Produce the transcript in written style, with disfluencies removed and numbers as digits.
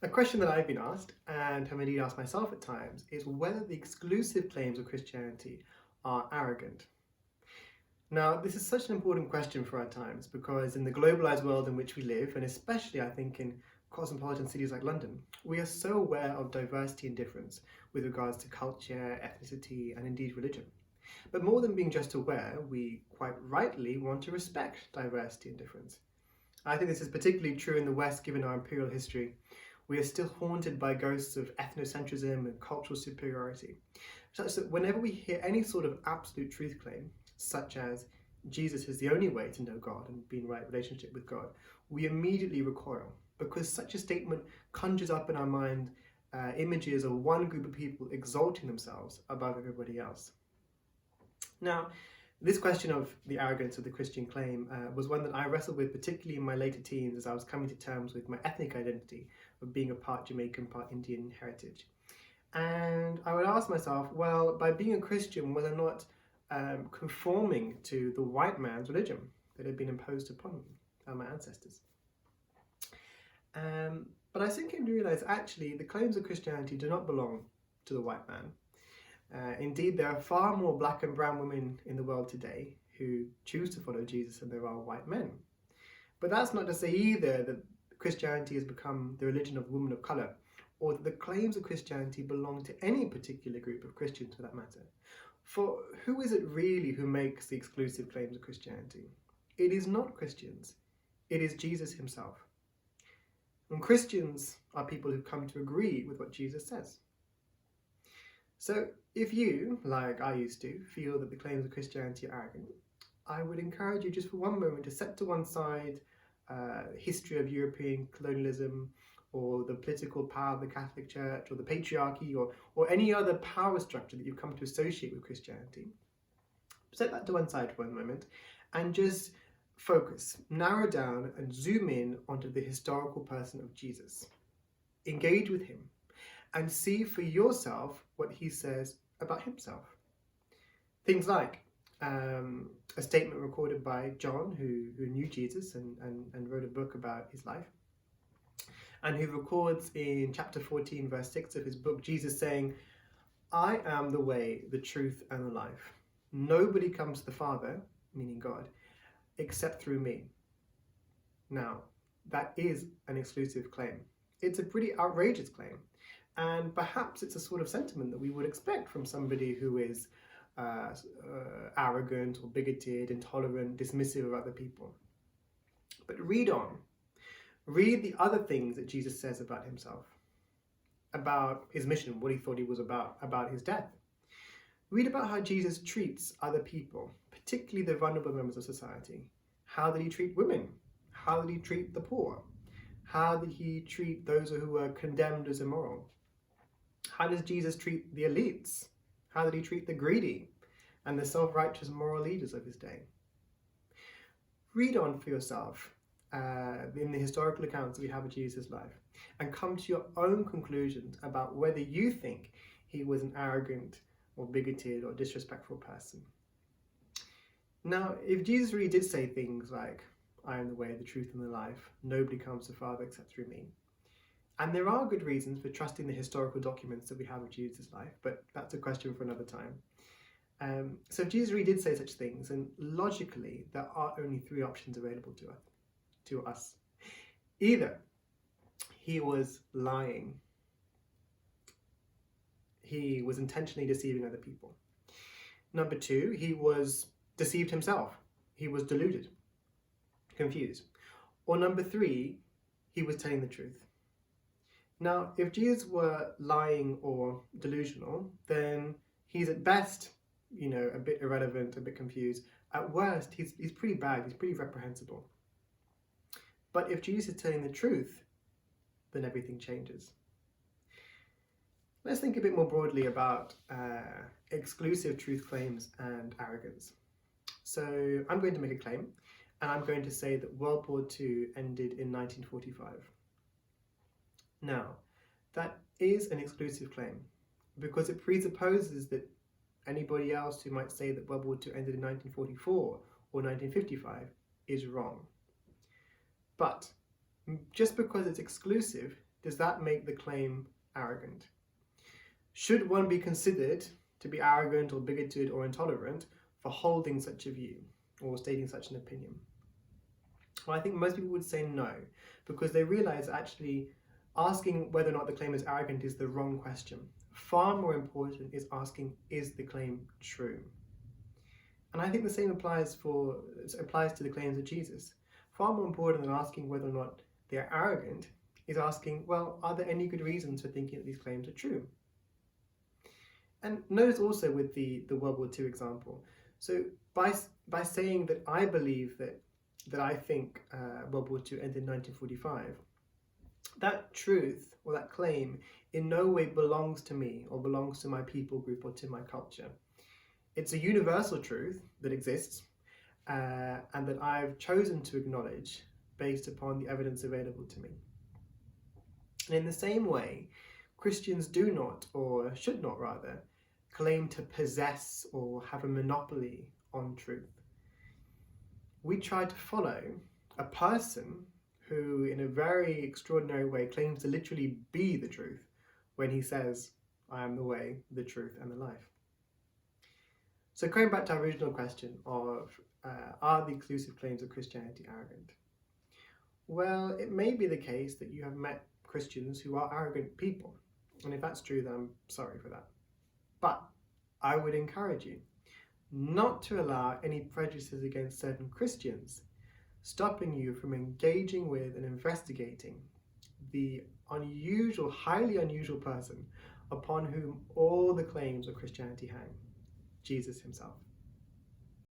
A question that I've been asked, and have indeed asked myself at times, is whether the exclusive claims of Christianity are arrogant. Now, this is such an important question for our times because in the globalized world in which we live, and especially I think in cosmopolitan cities like London, we are so aware of diversity and difference with regards to culture, ethnicity, and indeed religion. But more than being just aware, we quite rightly want to respect diversity and difference. I think this is particularly true in the West given our imperial history. We are still haunted by ghosts of ethnocentrism and cultural superiority, such that whenever we hear any sort of absolute truth claim, such as Jesus is the only way to know God and be in right relationship with God, we immediately recoil because such a statement conjures up in our mind images of one group of people exalting themselves above everybody else. Now, this question of the arrogance of the Christian claim was one that I wrestled with, particularly in my later teens, as I was coming to terms with my ethnic identity of being a part Jamaican, part Indian heritage. And I would ask myself, well, by being a Christian, was I not conforming to the white man's religion that had been imposed upon me by my ancestors? But I soon came to realize actually the claims of Christianity do not belong to the white man. Indeed, there are far more black and brown women in the world today who choose to follow Jesus than there are white men. But that's not to say either that Christianity has become the religion of women of colour, or that the claims of Christianity belong to any particular group of Christians for that matter. For who is it really who makes the exclusive claims of Christianity? It is not Christians, it is Jesus himself. And Christians are people who come to agree with what Jesus says. So if you, like I used to, feel that the claims of Christianity are arrogant, I would encourage you just for one moment to set to one side history of European colonialism, or the political power of the Catholic Church, or the patriarchy, or any other power structure that you've come to associate with Christianity. Set that to one side for one moment and just focus, narrow down and zoom in onto the historical person of Jesus. Engage with him and see for yourself what he says about himself. Things like a statement recorded by John, who knew Jesus and wrote a book about his life, and who records in chapter 14, verse 6 of his book, Jesus saying, "I am the way, the truth, and the life. Nobody comes to the Father," meaning God, "except through me." Now, that is an exclusive claim. It's a pretty outrageous claim. And perhaps it's a sort of sentiment that we would expect from somebody who is arrogant or bigoted, intolerant, dismissive of other people. But read on. Read the other things that Jesus says about himself, about his mission, what he thought he was about his death. Read about how Jesus treats other people, particularly the vulnerable members of society. How did he treat women? How did he treat the poor? How did he treat those who were condemned as immoral? How does Jesus treat the elites? How did he treat the greedy and the self-righteous moral leaders of his day? Read on for yourself in the historical accounts that we have of Jesus' life and come to your own conclusions about whether you think he was an arrogant or bigoted or disrespectful person. Now, if Jesus really did say things like, "I am the way, the truth, and the life, nobody comes to the Father except through me," and there are good reasons for trusting the historical documents that we have of Jesus' life, but that's a question for another time. So if Jesus really did say such things, then logically there are only three options available to us. Either he was lying, he was intentionally deceiving other people. Number two, he was deceived himself, he was deluded, confused. Or number three, he was telling the truth. Now, if Jesus were lying or delusional, then he's at best, a bit irrelevant, a bit confused. At worst, he's pretty bad, he's pretty reprehensible. But if Jesus is telling the truth, then everything changes. Let's think a bit more broadly about exclusive truth claims and arrogance. So I'm going to make a claim, and I'm going to say that World War II ended in 1945. Now, that is an exclusive claim because it presupposes that anybody else who might say that World War II ended in 1944 or 1955 is wrong. But just because it's exclusive does that make the claim arrogant? Should one be considered to be arrogant or bigoted or intolerant for holding such a view or stating such an opinion? Well, I think most people would say no, because they realize actually asking whether or not the claim is arrogant is the wrong question. Far more important is asking, is the claim true? And I think the same applies to the claims of Jesus. Far more important than asking whether or not they are arrogant is asking, well, are there any good reasons for thinking that these claims are true? And notice also with the World War II example. So by saying that I believe that I think World War II ended in 1945, that truth or that claim in no way belongs to me or belongs to my people group or to my culture. It's a universal truth that exists and that I've chosen to acknowledge based upon the evidence available to me. And in the same way, Christians do not, or should not rather, claim to possess or have a monopoly on truth. We try to follow a person who, in a very extraordinary way, claims to literally be the truth when he says, I am the way, the truth, and the life. So going back to our original question of, are the exclusive claims of Christianity arrogant? Well, it may be the case that you have met Christians who are arrogant people. And if that's true, then I'm sorry for that. But I would encourage you not to allow any prejudices against certain Christians stopping you from engaging with and investigating the unusual, highly unusual person upon whom all the claims of Christianity hang, Jesus himself.